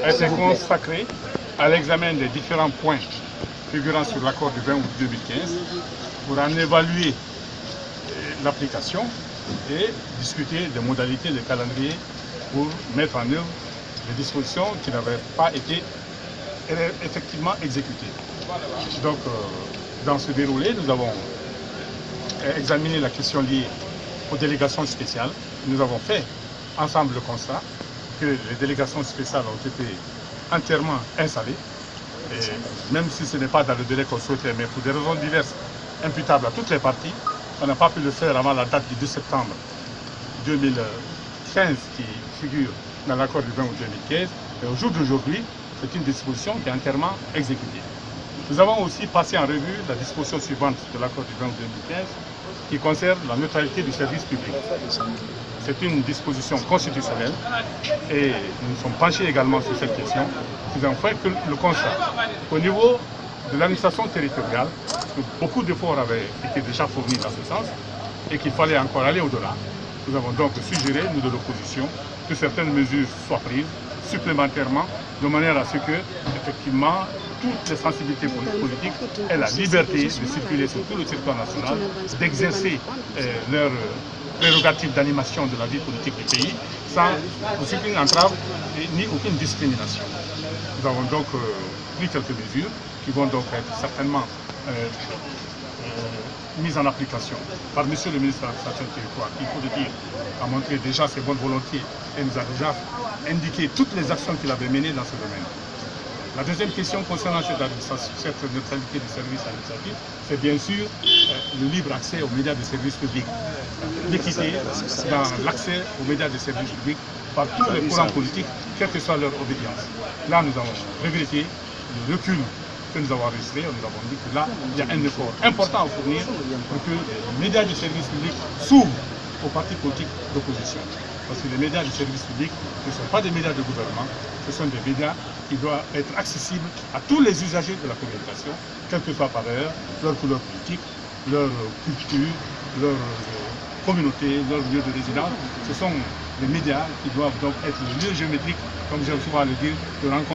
a été consacrée à l'examen des différents points figurant sur l'accord du 20 août 2015 pour en évaluer l'application et discuter des modalités de calendrier pour mettre en œuvre les dispositions qui n'avaient pas été effectivement exécutées. Donc, dans ce déroulé, nous avons examiné la question liée aux délégations spéciales. Nous avons fait ensemble le constat que les délégations spéciales ont été entièrement installées, et même si ce n'est pas dans le délai qu'on souhaitait, mais pour des raisons diverses imputables à toutes les parties, on n'a pas pu le faire avant la date du 2 septembre 2015 qui figure dans l'accord du 20 août 2015. Et au jour d'aujourd'hui, c'est une disposition qui est entièrement exécutée. Nous avons aussi passé en revue la disposition suivante de l'accord du 20 août 2015 qui concerne la neutralité du service public. C'est une disposition constitutionnelle et nous nous sommes penchés également sur cette question. Nous avons fait que le constat au niveau de l'administration territoriale, que beaucoup d'efforts avaient été déjà fournis dans ce sens et qu'il fallait encore aller au-delà. Nous avons donc suggéré, nous de l'opposition, que certaines mesures soient prises supplémentairement de manière à ce que, effectivement, toutes les sensibilités politiques aient la liberté de circuler sur tout le territoire national, d'exercer leurs prérogatives d'animation de la vie politique du pays sans aucune entrave ni aucune discrimination. Nous avons donc pris quelques mesures qui vont donc être certainement mises en application par M. le ministre de l'Administration du territoire, il faut le dire, a montré déjà ses bonnes volontés et nous a déjà indiqué toutes les actions qu'il avait menées dans ce domaine. La deuxième question concernant cette neutralité du service administratif, c'est bien sûr le libre accès aux médias de service public. L'équité dans l'accès aux médias de service public par tous les courants politiques, quelle que soit leur obédience. Là, nous avons regretté le recul que nous avons enregistré. Nous avons dit que là, il y a un effort important à fournir pour que les médias du service public s'ouvrent aux partis politiques d'opposition. Parce que les médias du service public ne sont pas des médias de gouvernement, ce sont des médias qui doivent être accessibles à tous les usagers de la communication, quelle que soit par ailleurs leur couleur politique, leur culture, leur communauté, leur lieu de résidence. Ce sont les médias qui doivent donc être le lieu géométrique, comme j'aime souvent le dire, de rencontre.